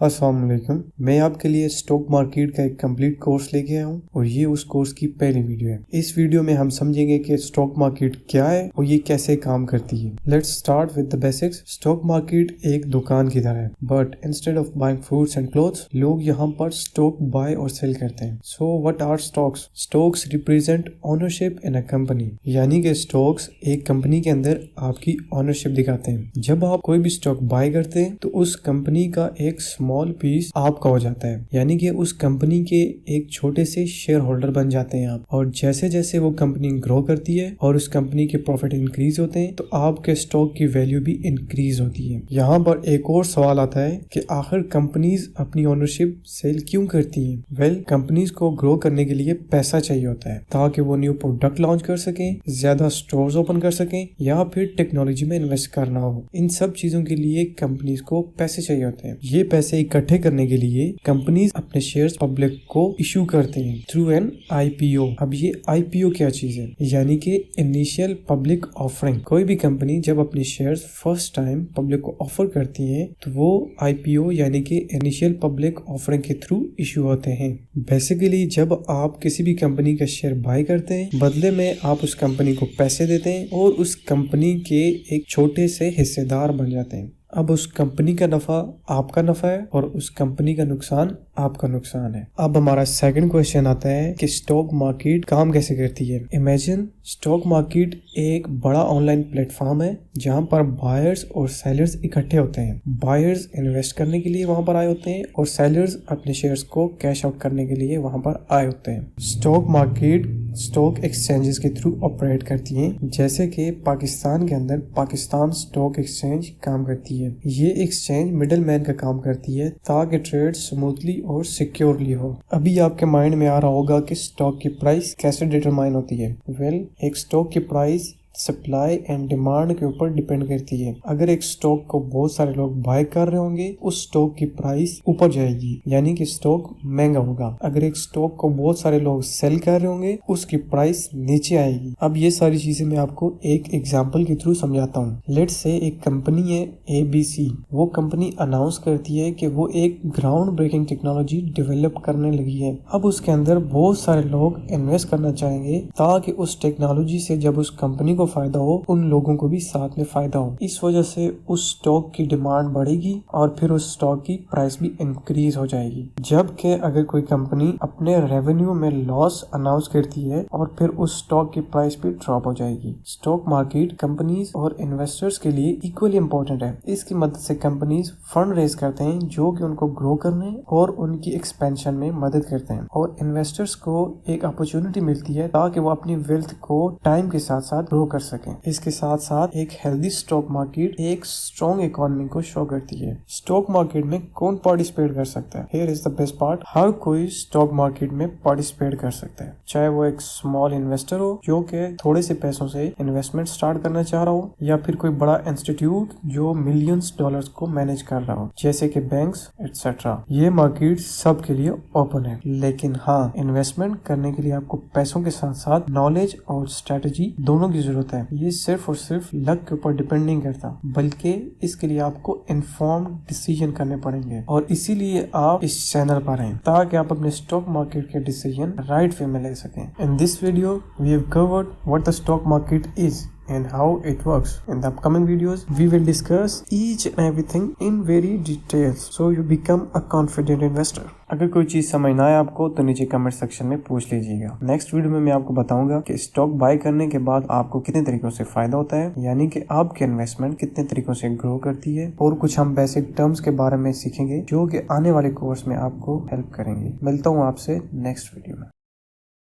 अस्सलाम वालेकुम। मैं आपके लिए स्टॉक मार्केट का एक कंप्लीट कोर्स लेके आया हूँ और ये उस कोर्स की पहली वीडियो है। इस वीडियो में हम समझेंगे कि स्टॉक मार्केट क्या है और ये कैसे काम करती है। Let's start with the basics. Stock market एक दुकान की तरह है, but instead of buying fruits and clothes, लोग यहाँ पर स्टॉक बाय और सेल करते हैं। So what are stocks? Stocks represent ownership in a company, यानी कि स्टॉक्स एक कंपनी के अंदर आपकी ओनरशिप दिखाते हैं। जब आप कोई भी स्टॉक बाय करते हैं तो उस कंपनी का एक स्मॉल पीस आपका हो जाता है, यानी कि उस कंपनी के एक छोटे से शेयर होल्डर बन जाते हैं आप। और जैसे जैसे वो कंपनी ग्रो करती है और उस कंपनी के प्रॉफिट इंक्रीज होते हैं तो आपके स्टॉक की वैल्यू भी इंक्रीज होती है। यहाँ पर एक और सवाल आता है कि आखिर कंपनीज अपनी ओनरशिप सेल क्यों करती हैं? वेल, कंपनीज को ग्रो करने के लिए पैसा चाहिए होता है ताकि वो न्यू प्रोडक्ट लॉन्च कर सकें, ज्यादा स्टोर्स ओपन कर सकें या फिर टेक्नोलॉजी में इन्वेस्ट करना हो। इन सब चीजों के लिए कंपनीज को पैसे चाहिए होते हैं। ये पैसे इकट्ठे करने के लिए कंपनीज अपने शेयर्स पब्लिक को इशू करते हैं थ्रू एन आईपीओ। अब ये आईपीओ क्या चीज है? यानी कि इनिशियल पब्लिक ऑफरिंग। कोई भी कंपनी जब अपनी शेयर्स फर्स्ट टाइम पब्लिक को ऑफर करती है तो वो आईपीओ यानी कि इनिशियल पब्लिक ऑफरिंग के थ्रू इशू होते हैं। बेसिकली जब आप किसी भी कंपनी का शेयर बाय करते हैं, बदले में आप उस कंपनी को पैसे देते हैं और उस कंपनी के एक छोटे से हिस्सेदार बन जाते हैं। अब उस कंपनी का नफा आपका नफा है और उस कंपनी का नुकसान आपका नुकसान है। अब हमारा सेकंड क्वेश्चन आता है कि स्टॉक मार्केट काम कैसे करती है। इमेजिन स्टॉक मार्केट एक बड़ा ऑनलाइन प्लेटफॉर्म है जहां पर बायर्स और सेलर्स इकट्ठे होते हैं। बायर्स इन्वेस्ट करने के लिए वहां पर आए होते हैं और सेलर्स अपने शेयर्स को कैश आउट करने के लिए वहां पर आए होते हैं। स्टॉक मार्केट स्टॉक एक्सचेंजेस के थ्रू ऑपरेट करती हैं, जैसे कि पाकिस्तान के अंदर पाकिस्तान स्टॉक एक्सचेंज काम करती है। ये एक्सचेंज मिडिल मैन का काम करती है ताकि ट्रेड स्मूथली और सिक्योरली हो। अभी आपके माइंड में आ रहा होगा कि स्टॉक की प्राइस कैसे डिटरमाइन होती है। वेल, एक स्टॉक की प्राइस सप्लाई एंड डिमांड के ऊपर डिपेंड करती है। अगर एक स्टॉक को बहुत सारे लोग बाय कर रहे होंगे, उस स्टॉक की प्राइस ऊपर जाएगी, यानी कि स्टॉक महंगा होगा। अगर एक स्टॉक को बहुत सारे लोग सेल कर रहे होंगे, उसकी प्राइस नीचे आएगी। अब ये सारी चीजें मैं आपको एक एग्जांपल के थ्रू समझाता हूँ। लेट्स से एक कंपनी है ABC। वो कंपनी अनाउंस करती है कि वो एक ग्राउंड ब्रेकिंग टेक्नोलॉजी डेवलप करने लगी है। अब उसके अंदर बहुत सारे लोग इन्वेस्ट करना चाहेंगे ताकि उस टेक्नोलॉजी से जब उस कंपनी फायदा हो, उन लोगों को भी साथ में फायदा हो। इस वजह से उस स्टॉक की डिमांड बढ़ेगी और फिर उस स्टॉक की प्राइस भी इंक्रीज हो जाएगी। जबकि अगर कोई कंपनी अपने रेवेन्यू में लॉस अनाउंस करती है और फिर उस स्टॉक की प्राइस भी ड्रॉप हो जाएगी। स्टॉक मार्केट कंपनीज और इन्वेस्टर्स के लिए इक्वली इम्पोर्टेंट है। इसकी मदद से कंपनीज फंड रेज करते हैं जो कि उनको ग्रो करने और उनकी एक्सपेंशन में मदद करते हैं, और इन्वेस्टर्स को एक अपॉर्चुनिटी मिलती है ताकि वो अपनी वेल्थ को टाइम के साथ साथ ग्रो कर सकें। इसके साथ साथ एक हेल्दी स्टॉक मार्केट एक स्ट्रॉन्ग इकोनॉमी को शो करती है। स्टॉक मार्केट में कौन पार्टिसिपेट कर सकता है? Here is the best part. हर कोई स्टॉक मार्केट में पार्टिसिपेट कर सकता है, चाहे वो एक स्मॉल इन्वेस्टर हो जो कि थोड़े से पैसों से इन्वेस्टमेंट स्टार्ट करना चाह रहा हो, या फिर कोई बड़ा इंस्टीट्यूट जो मिलियंस डॉलर्स को मैनेज कर रहा हो, जैसे कि बैंक्स एटसेट्रा। ये मार्केट सबके लिए ओपन है, लेकिन हाँ, इन्वेस्टमेंट करने के लिए आपको पैसों के साथ साथ नॉलेज और स्ट्रेटेजी दोनों की जरूरत है। ये सिर्फ और सिर्फ लक के ऊपर डिपेंड नहीं करता, बल्कि इसके लिए आपको इन्फॉर्म्ड डिसीजन करने पड़ेंगे, और इसीलिए आप इस चैनल पर हैं ताकि आप अपने स्टॉक मार्केट के डिसीजन राइट वे में ले सकें। In this video we have covered what the stock market is and how it works. In the upcoming videos, we will discuss each and everything in very details so you become a confident investor. अगर कोई चीज समझ ना आए आपको तो नीचे comment section में पूछ लीजिएगा। नेक्स्ट वीडियो में मैं आपको बताऊंगा कि स्टॉक बाय करने के बाद आपको कितने तरीकों से फायदा होता है, यानी कि आपकी इन्वेस्टमेंट कितने तरीकों से ग्रो करती है, और कुछ हम बेसिक टर्म्स के बारे में सीखेंगे जो कि आने वाले कोर्स में आपको हेल्प करेंगे। मिलता हूँ आपसे नेक्स्ट वीडियो में।